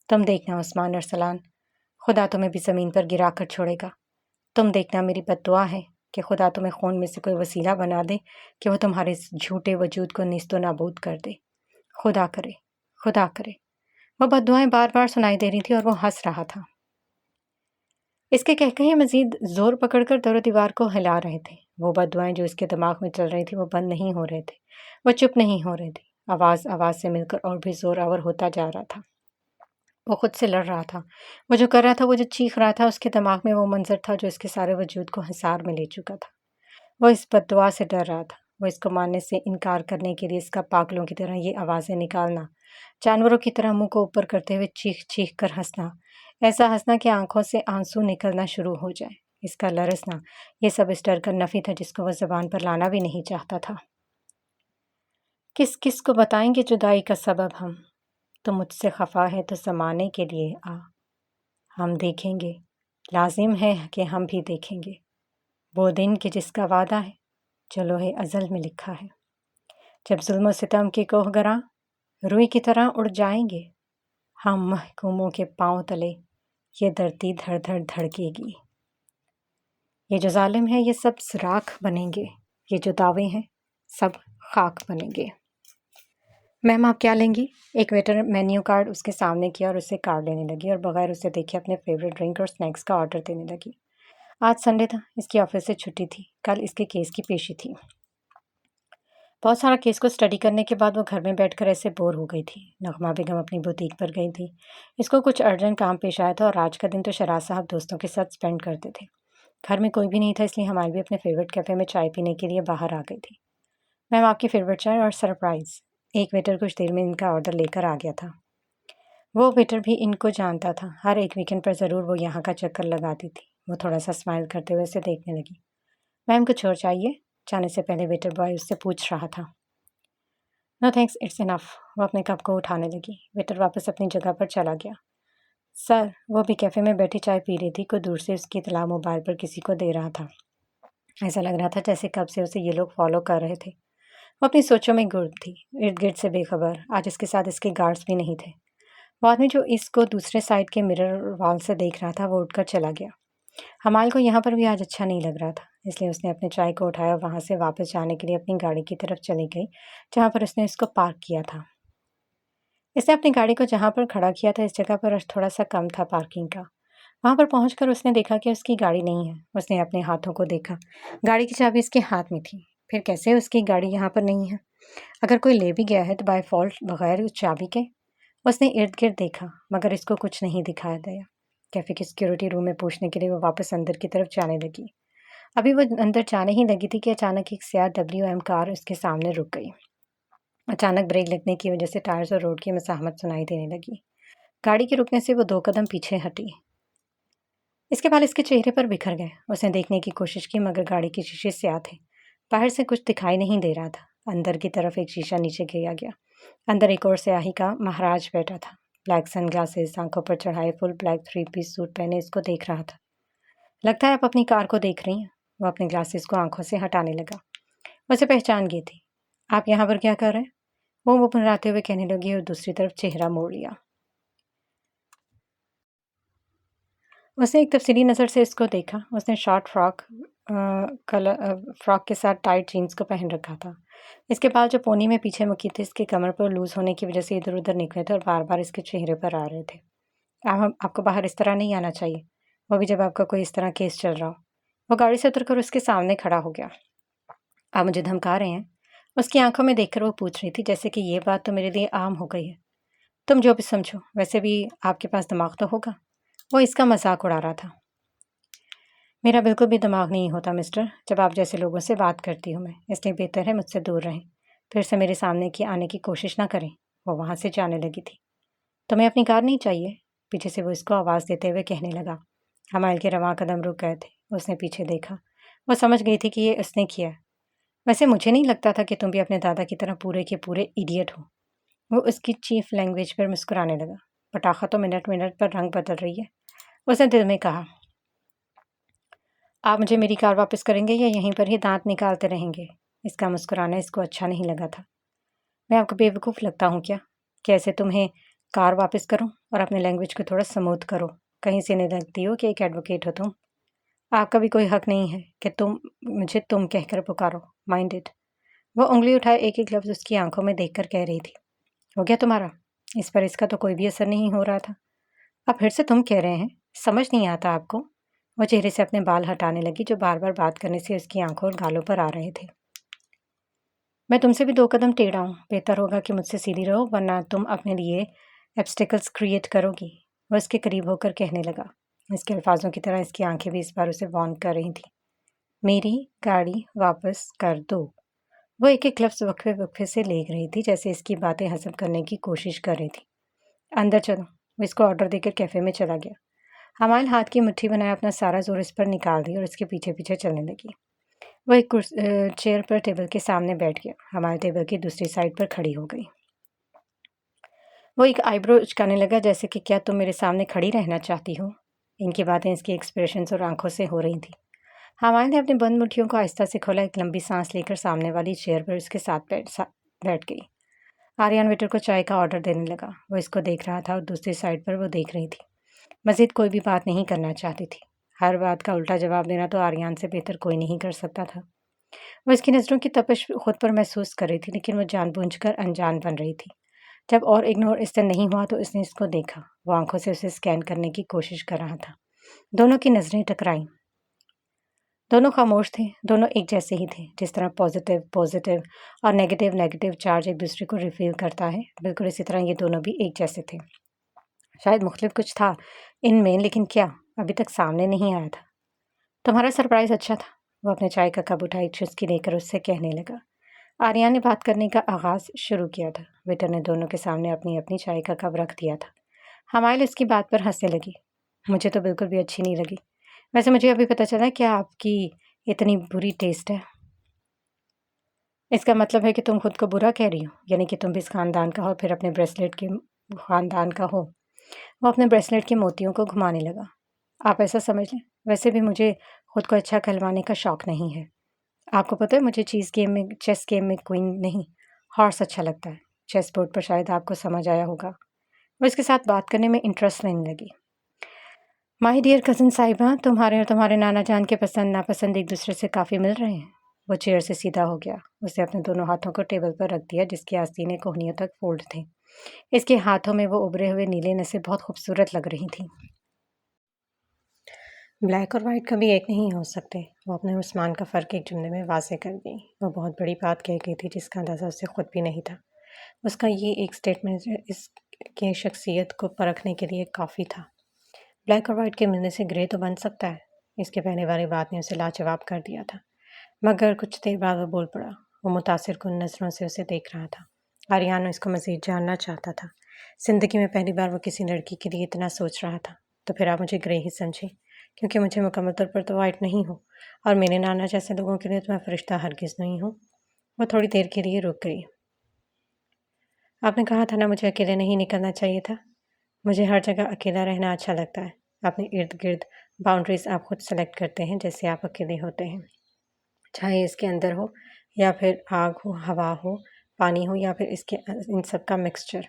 تم دیکھنا عثمان ارسلان، خدا تمہیں بھی زمین پر گرا کر چھوڑے گا۔ تم دیکھنا، میری بد دعا ہے کہ خدا تمہیں خون میں سے کوئی وسیلہ بنا دے کہ وہ تمہارے اس جھوٹے وجود کو نیست و نابود کر دے۔ خدا کرے، خدا کرے۔ وہ بد دعائیں بار بار سنائی دے رہی تھی اور وہ ہنس رہا تھا۔ اس کے قہقہے مزید زور پکڑ کر در و دیوار کو ہلا رہے تھے۔ وہ بد دعائیں جو اس کے دماغ میں چل رہی تھیں وہ بند نہیں ہو رہے تھے، وہ چپ نہیں ہو رہے تھے۔ آواز سے مل کر اور بھی زور آور ہوتا جا رہا تھا۔ وہ خود سے لڑ رہا تھا۔ وہ جو کر رہا تھا، وہ جو چیخ رہا تھا، اس کے دماغ میں وہ منظر تھا جو اس کے سارے وجود کو حصار میں لے چکا تھا۔ وہ اس بد دعا سے ڈر رہا تھا۔ وہ اس کو ماننے سے انکار کرنے کے لیے اس کا پاگلوں کی طرح یہ آوازیں نکالنا، جانوروں کی طرح منہ کو اوپر کرتے ہوئے چیخ چیخ کر ہنسنا، ایسا ہنسنا کہ آنکھوں سے آنسو نکلنا شروع ہو جائے، اس کا لرزنا، یہ سب اس ڈر کا نفی تھا جس کو وہ زبان پر لانا بھی نہیں چاہتا تھا۔ کس کس کو بتائیں گے جدائی کا سبب ہم؟ تو مجھ سے خفا ہے تو زمانے کے لیے آ، ہم دیکھیں گے، لازم ہے کہ ہم بھی دیکھیں گے، وہ دن کہ جس کا وعدہ ہے جو لوح ازل میں لکھا ہے، جب ظلم و ستم کے کوہ گراں روئی کی طرح اڑ جائیں گے ہم محکوموں کے پاؤں تلے، یہ دھرتی دھڑ دھڑ دھڑکے گی۔ یہ جو ظالم ہے یہ سب راکھ بنیں گے، یہ جو دعوے ہیں سب خاک بنیں گے۔ میم آپ کیا لیں گی؟ ایک ویٹر مینیو کارڈ اس کے سامنے کیا اور اسے کارڈ لینے لگی اور بغیر اسے دیکھے اپنے فیوریٹ ڈرنک اور سنیکس کا آرڈر دینے لگی۔ آج سنڈے تھا، اس کی آفس سے چھٹی تھی، کل اس کے کیس کی پیشی تھی۔ بہت سارا کیس کو اسٹڈی کرنے کے بعد وہ گھر میں بیٹھ کر ایسے بور ہو گئی تھی۔ نغمہ بیگم اپنی بوتیک پر گئی تھی، اس کو کچھ ارجنٹ کام پیش آیا تھا اور آج کا دن تو شراز صاحب دوستوں کے ساتھ اسپینڈ کرتے تھے۔ گھر میں کوئی بھی نہیں تھا، اس لیے ہماری بھی اپنے فیوریٹ کیفے میں چائے پینے کے لیے باہر آ گئی تھی۔ میم آپ کی فیوریٹ چائے اور سرپرائز۔ ایک ویٹر کچھ دیر میں ان کا آرڈر لے کر آ گیا تھا۔ وہ ویٹر بھی ان کو جانتا تھا، ہر ایک ویکنڈ پر ضرور وہ یہاں کا چکر لگاتی تھی۔ وہ تھوڑا سا اسمائل کرتے ہوئے اسے دیکھنے لگی۔ میم کچھ اور چاہیے؟ جانے سے پہلے ویٹر بوائے اس سے پوچھ رہا تھا۔ نو تھینکس، اٹس انف۔ وہ اپنے کپ کو اٹھانے لگی۔ ویٹر واپس اپنی جگہ پر چلا گیا۔ سر، وہ بھی کیفے میں بیٹھی چائے پی رہی تھی، کوئی دور سے اس کی اطلاع موبائل پر کسی کو دے رہا تھا۔ ایسا لگ رہا تھا جیسے کب سے اسے یہ لوگ فالو کر رہے تھے۔ وہ اپنی سوچوں میں گم تھی، ارد گرد سے بے خبر۔ آج اس کے ساتھ اس کے گارڈز بھی نہیں تھے۔ وہ آدمی جو اس کو دوسرے سائڈ کے مرر وال سے دیکھ رہا تھا وہ اٹھ کر چلا گیا۔ حمال کو یہاں پر بھی آج اچھا نہیں لگ رہا تھا، اس لیے اس نے اپنے چائے کو اٹھایا اور وہاں سے واپس جانے کے لیے اپنی گاڑی کی طرف چلی گئی جہاں پر اس نے اس کو پارک کیا تھا۔ اس نے اپنی گاڑی کو جہاں پر کھڑا کیا تھا اس جگہ پر تھوڑا سا کم تھا پارکنگ کا۔ وہاں پر پہنچ کر اس نے دیکھا کہ اس کی گاڑی نہیں ہے۔ اس نے اپنے ہاتھوں کو دیکھا، گاڑی کی چابی اس کے ہاتھ میں تھی۔ پھر کیسے اس کی گاڑی یہاں پر نہیں ہے؟ اگر کوئی لے بھی گیا ہے تو بائی فالٹ بغیر اس چابی کے۔ اس نے ارد گرد دیکھا مگر اس کو کچھ نہیں دکھایا دیا۔ کیفے کے سیکیورٹی روم میں پوچھنے کے لیے وہ واپس اندر کی طرف جانے لگی۔ ابھی وہ اندر جانے ہی لگی تھی کہ اچانک ایک سیاہ WM کار اس کے سامنے رک گئی۔ اچانک بریک لگنے کی وجہ سے ٹائرز اور روڈ کی مزاحمت سنائی دینے لگی۔ گاڑی کے رکنے سے وہ 2 قدم پیچھے ہٹی۔ اس کے بال اس کے چہرے پر بکھر گئے۔ اس نے دیکھنے کی کوشش کی مگر گاڑی کے شیشے سیاہ تھے، باہر سے کچھ دکھائی نہیں دے رہا تھا۔ اندر کی طرف ایک شیشہ نیچے گرا گیا۔ اندر ایک اور سیاہی کا مہاراج بیٹھا تھا، بلیک سن گلاسز، آنکھوں پر چڑھائے فل بلیک 3 پیس سوٹ پہنے اس کو دیکھ رہا تھا۔ لگتا ہے آپ اپنی کار کو دیکھ رہی ہیں۔ وہ اپنے گلاسز کو آنکھوں سے ہٹانے لگا۔ اسے پہچان گئی تھی۔ آپ یہاں پر کیا کر رہے ہیں؟ وہ منہ ہوئے کہنے لگی اور دوسری طرف چہرہ موڑ لیا۔ اس نے ایک تفصیلی نظر سے اس کو دیکھا۔ اس نے شارٹ فراک کے ساتھ ٹائٹ جینز کو پہن رکھا تھا۔ اس کے بال جو پونی میں پیچھے مکی تھے اس کے کمر پر لوز ہونے کی وجہ سے ادھر ادھر نکلے تھے اور بار بار اس کے چہرے پر آ رہے تھے۔ آپ کو باہر اس طرح نہیں آنا چاہیے، وہ بھی جب آپ کا کوئی اس طرح کیس چل رہا ہو۔ وہ گاڑی سے اتر کر اس کے سامنے کھڑا ہو گیا۔ آپ مجھے دھمکا رہے ہیں؟ اس کی آنکھوں میں دیکھ کر وہ پوچھ رہی تھی جیسے کہ یہ بات تو میرے لیے عام ہو گئی ہے۔ تم جو بھی سمجھو، ویسے بھی آپ کے پاس دماغ تو ہوگا۔ وہ اس کا مذاق اڑا رہا تھا۔ میرا بالکل بھی دماغ نہیں ہوتا مسٹر، جب آپ جیسے لوگوں سے بات کرتی ہوں میں، اس لیے بہتر ہے مجھ سے دور رہیں، پھر سے میرے سامنے آنے کی کوشش نہ کریں۔ وہ وہاں سے جانے لگی تھی۔ تمہیں اپنی کار نہیں چاہیے؟ پیچھے سے وہ اس کو آواز دیتے ہوئے کہنے لگا۔ حمائل کے رواں قدم رک گئے تھے۔ اس نے پیچھے دیکھا۔ وہ سمجھ گئی تھی کہ یہ اس نے کیا۔ ویسے مجھے نہیں لگتا تھا کہ تم بھی اپنے دادا کی طرح پورے کے پورے ایڈیٹ ہو۔ وہ اس کی چیف لینگویج پر مسکرانے لگا۔ پٹاخہ تو منٹ پر رنگ بدل رہی ہے، اس نے دل میں کہا۔ آپ مجھے میری کار واپس کریں گے یا یہیں پر ہی دانت نکالتے رہیں گے؟ اس کا مسکرانا اس کو اچھا نہیں لگا تھا۔ میں آپ کو بیوقوف لگتا ہوں کیا؟ کیسے تمہیں کار واپس کروں اور اپنے لینگویج کو تھوڑا سموتھ کرو؟ کہیں سے نہیں لگتی ہو کہ ایک ایڈوکیٹ ہو تم۔ آپ کا بھی کوئی حق نہیں ہے کہ تم مجھے تم کہہ کر پکارو، مائنڈ اٹ۔ وہ انگلی اٹھائے ایک ایک لفظ اس کی آنکھوں میں دیکھ کر کہہ رہی تھی۔ ہو گیا تمہارا؟ اس پر اس کا تو کوئی بھی اثر نہیں ہو رہا تھا۔ اب پھر سے تم کہہ رہے ہیں، سمجھ نہیں آتا آپ کو؟ وہ چہرے سے اپنے بال ہٹانے لگی جو بار بار بات کرنے سے اس کی آنکھوں اور گالوں پر آ رہے تھے۔ میں تم سے بھی 2 قدم ٹیڑھا ہوں، بہتر ہوگا کہ مجھ سے سیدھی رہو ورنہ تم اپنے لیے ایبسٹیکلز کریٹ کرو گی۔ وہ اس کے قریب ہو کر کہنے لگا۔ اس کے الفاظوں کی طرح اس کی آنکھیں بھی اس بار اسے وارن کر رہی تھیں۔ میری گاڑی واپس کر دو۔ وہ ایک ایک لفظ وقفے وقفے سے لکھ رہی تھی جیسے اس کی باتیں ہضم کرنے کی کوشش کر رہی تھی۔ اندر چلو۔ وہ اس کو آرڈر دے کر کیفے میں چلا گیا۔ حمائل ہاتھ کی مٹھی بنائے اپنا سارا زور اس پر نکال دیا اور اس کے پیچھے پیچھے چلنے لگی۔ وہ ایک چیئر پر ٹیبل کے سامنے بیٹھ گیا۔ حمائل ٹیبل کی دوسری سائڈ پر کھڑی ہو گئی۔ وہ ایک آئی برو اچکانے لگا جیسے کہ کیا تم میرے سامنے کھڑی رہنا چاہتی ہو؟ ان کی باتیں اس کی ایکسپریشنز اور آنکھوں سے ہو رہی تھیں۔ حمائل نے اپنی بند مٹھیوں کو آہستہ سے کھولا، ایک لمبی سانس لے کر سامنے والی چیئر پر اس کے ساتھ بیٹھ گئی۔ آریان ویٹر کو چائے کا آرڈر دینے لگا۔ وہ اس کو دیکھ رہا تھا اور دوسری سائڈ پر وہ دیکھ رہی تھی۔ مزید کوئی بھی بات نہیں کرنا چاہتی تھی۔ ہر بات کا الٹا جواب دینا تو آریان سے بہتر کوئی نہیں کر سکتا تھا۔ وہ اس کی نظروں کی تپش خود پر محسوس کر رہی تھی، لیکن وہ جان بوجھ کر انجان بن رہی تھی۔ جب اور اگنور اس سے نہیں ہوا تو اس نے اس کو دیکھا۔ وہ آنکھوں سے اسے اسکین کرنے کی کوشش کر رہا تھا۔ دونوں کی نظریں ٹکرائیں۔ دونوں خاموش تھے۔ دونوں ایک جیسے ہی تھے۔ جس طرح پازیٹیو اور نیگیٹیو چارج ایک دوسرے کو ریفیل کرتا ہے، بالکل اسی طرح یہ دونوں بھی ایک جیسے تھے۔ شاید مختلف کچھ تھا ان میں، لیکن کیا ابھی تک سامنے نہیں آیا تھا۔ تمہارا سرپرائز اچھا تھا۔ وہ اپنے چائے کا کپ اٹھائی، چسکی لے کر اس سے کہنے لگا۔ آریان نے بات کرنے کا آغاز شروع کیا تھا۔ ویٹر نے دونوں کے سامنے اپنی اپنی چائے کا کپ رکھ دیا تھا۔ حمائل اس کی بات پر ہنسنے لگی۔ مجھے تو بالکل بھی اچھی نہیں لگی۔ ویسے مجھے ابھی پتہ چلا کہ آپ کی اتنی بری ٹیسٹ ہے۔ اس کا مطلب ہے کہ تم خود کو برا کہہ رہی ہو، یعنی کہ تم بھی اس خاندان کا ہو، پھر اپنے بریسلیٹ کے خاندان کا ہو۔ وہ اپنے بریسلیٹ کے موتیوں کو گھمانے لگا۔ آپ ایسا سمجھ لیں۔ ویسے بھی مجھے خود کو اچھا کہلوانے کا شوق نہیں ہے۔ آپ کو پتہ ہے مجھے چیس گیم میں کوئن نہیں، ہارس اچھا لگتا ہے۔ چیس بورڈ پر شاید آپ کو سمجھ آیا ہوگا۔ وہ اس کے ساتھ بات کرنے میں انٹرسٹ لینے لگی۔ مائی ڈیئر کزن صاحبہ، تمہارے اور تمہارے نانا جان کے پسند ناپسند ایک دوسرے سے کافی مل رہے ہیں۔ وہ چیئر سے سیدھا ہو گیا۔ اسے اپنے دونوں ہاتھوں کو ٹیبل پر رکھ دیا جس کی آستینیں کوہنیوں تک فولڈ تھے۔ اس کے ہاتھوں میں وہ ابھرے ہوئے نیلے نسیں بہت خوبصورت لگ رہی تھیں۔ بلیک اور وائٹ کبھی ایک نہیں ہو سکتے۔ وہ اپنے عثمان کا فرق ایک جملے میں واضح کر گئی۔ وہ بہت بڑی بات کہہ گئی تھی جس کا اندازہ اسے خود بھی نہیں تھا۔ اس کا یہ ایک سٹیٹمنٹ اس کے شخصیت کو پرکھنے کے لیے کافی تھا۔ بلیک اور وائٹ کے ملنے سے گرے تو بن سکتا ہے۔ اس کے پہنے والی بات نے اسے لاجواب کر دیا تھا، مگر کچھ دیر بعد وہ بول پڑا۔ وہ متاثر کن نظروں سے اسے دیکھ رہا تھا۔ آریان اس کو مزید جاننا چاہتا تھا۔ زندگی میں پہلی بار وہ کسی لڑکی کے لیے اتنا سوچ رہا تھا۔ تو پھر آپ مجھے گرے ہی سمجھے، کیونکہ مجھے مکمل طور پر تو وائٹ نہیں ہوں، اور میرے نانا جیسے لوگوں کے لیے تو میں فرشتہ ہرگز نہیں ہوں۔ وہ تھوڑی دیر کے لیے رک گئی۔ آپ نے کہا تھا نا مجھے اکیلے نہیں نکلنا چاہیے تھا۔ مجھے ہر جگہ اکیلا رہنا اچھا لگتا ہے۔ اپنے ارد گرد باؤنڈریز آپ خود سلیکٹ کرتے ہیں جیسے آپ اکیلے ہوتے ہیں، چاہے اس کے اندر ہو یا پھر آگ ہو، ہوا ہو، پانی ہو، یا پھر ان سب کا مکسچر۔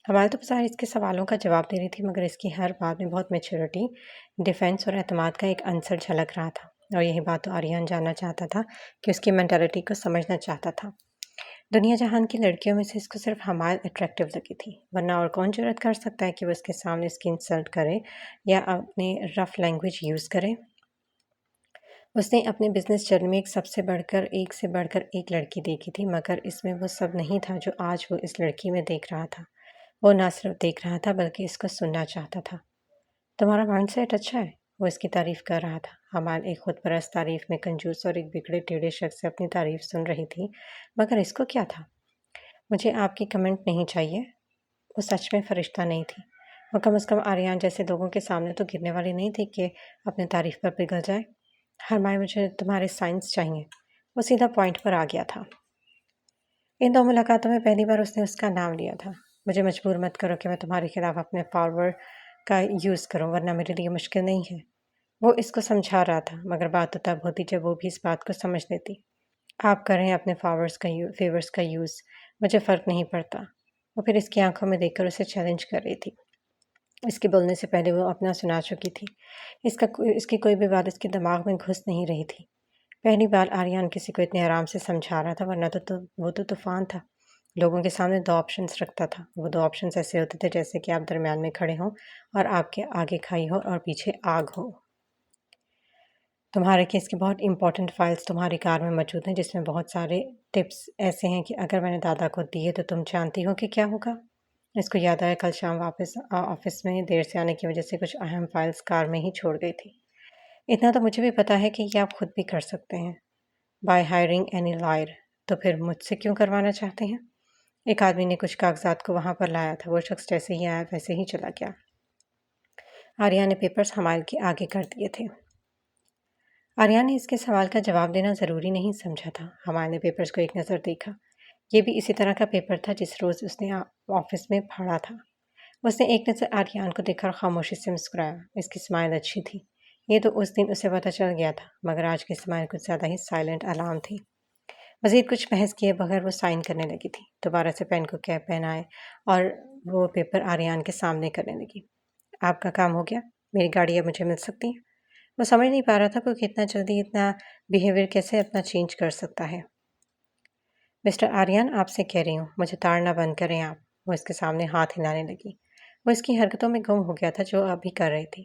ہمارے تو بظاہر اس کے سوالوں کا جواب دے رہی تھی، مگر اس کی ہر بات میں بہت میچورٹی، ڈیفینس اور اعتماد کا ایک عنصر جھلک رہا تھا، اور یہی بات تو آریان جاننا چاہتا تھا کہ اس کی مینٹالٹی کو سمجھنا چاہتا تھا۔ دنیا جہان کی لڑکیوں میں سے اس کو صرف حمائل اٹریکٹیو لگی تھی، ورنہ اور کون جرأت کر سکتا ہے کہ وہ اس کے سامنے اس کی انسلٹ کرے یا اپنے رف لینگویج یوز کرے۔ اس نے اپنے بزنس جرنی میں ایک سے بڑھ کر ایک لڑکی دیکھی تھی، مگر اس میں وہ سب نہیں تھا جو آج وہ اس لڑکی میں دیکھ رہا تھا۔ وہ نہ صرف دیکھ رہا تھا بلکہ اس کو سننا چاہتا تھا۔ تمہارا مائنڈ سیٹ اچھا ہے، وہ اس کی تعریف کر رہا تھا۔ حمائل ایک خود پرست تعریف میں کنجوس اور ایک بگڑے ٹیڑھے شخص سے اپنی تعریف سن رہی تھی، مگر اس کو کیا تھا؟ مجھے آپ کی کمنٹ نہیں چاہیے۔ وہ سچ میں فرشتہ نہیں تھی۔ وہ کم از کم آریان جیسے لوگوں کے سامنے تو گرنے والی نہیں تھی کہ اپنی تعریف پر پگھل جائے۔ حمائل، مجھے تمہارے سائنس چاہیے۔ وہ سیدھا پوائنٹ پر آ گیا تھا۔ ان دو ملاقاتوں میں پہلی بار اس نے اس کا نام لیا تھا۔ مجھے مجبور مت کرو کہ میں تمہارے خلاف اپنے پاور کا یوز کروں، ورنہ میرے لیے مشکل نہیں ہے۔ وہ اس کو سمجھا رہا تھا، مگر بات تو تب ہوتی جب وہ بھی اس بات کو سمجھ لیتی۔ آپ کریں اپنے فیورز کا یوز، مجھے فرق نہیں پڑتا۔ وہ پھر اس کی آنکھوں میں دیکھ کر اسے چیلنج کر رہی تھی۔ اس کے بولنے سے پہلے وہ اپنا سنا چکی تھی۔ اس کی کوئی بھی بات اس کے دماغ میں گھس نہیں رہی تھی۔ پہلی بار آریان کسی کو اتنے آرام سے سمجھا رہا تھا، ورنہ وہ تو طوفان تھا۔ لوگوں کے سامنے دو آپشنز رکھتا تھا۔ وہ دو آپشنز ایسے ہوتے تھے جیسے کہ آپ درمیان میں کھڑے ہوں اور آپ کے آگے کھائی ہو اور پیچھے آگ ہو۔ تمہارے کیس کے بہت امپورٹنٹ فائلز تمہاری کار میں موجود ہیں، جس میں بہت سارے ٹپس ایسے ہیں کہ اگر میں نے دادا کو دیے تو تم جانتی ہو کہ کیا ہوگا۔ اس کو یاد آیا کل شام واپس آفس میں دیر سے آنے کی وجہ سے کچھ اہم فائلز کار میں ہی چھوڑ گئی تھی۔ اتنا تو مجھے بھی پتا ہے کہ یہ آپ خود بھی کر سکتے ہیں، بائی ہائرنگ اینی لائر۔ تو پھر مجھ سے کیوں کروانا چاہتے ہیں؟ ایک آدمی نے کچھ کاغذات کو وہاں پر لایا تھا۔ وہ شخص جیسے ہی آیا ویسے ہی چلا گیا۔ آریان نے پیپرز حمائل کے آگے کر دیے تھے۔ آریان نے اس کے سوال کا جواب دینا ضروری نہیں سمجھا تھا۔ حمائل نے پیپرز کو ایک نظر دیکھا۔ یہ بھی اسی طرح کا پیپر تھا جس روز اس نے آفس میں پھاڑا تھا۔ اس نے ایک نظر آریان کو دیکھا اور خاموشی سے مسکرایا۔ اس کی اسمائل اچھی تھی۔ یہ تو اس دن اسے پتہ چل گیا تھا، مگر آج کی اسمائل کچھ زیادہ ہی سائلنٹ الارم تھی۔ مزید کچھ بحث کیے بغیر وہ سائن کرنے لگی تھی۔ دوبارہ سے پین کو کیپ پہنائے اور وہ پیپر آریان کے سامنے کرنے لگی۔ آپ کا کام ہو گیا؟ میری گاڑی اب مجھے مل سکتی ہے؟ وہ سمجھ نہیں پا رہا تھا کہ اتنا جلدی اتنا بیہیویئر کیسے اپنا چینج کر سکتا ہے۔ مسٹر آریان، آپ سے کہہ رہی ہوں، مجھے تاڑنا بند کریں آپ۔ وہ اس کے سامنے ہاتھ ہلانے لگی۔ وہ اس کی حرکتوں میں گم ہو گیا تھا جو ابھی کر رہی تھی۔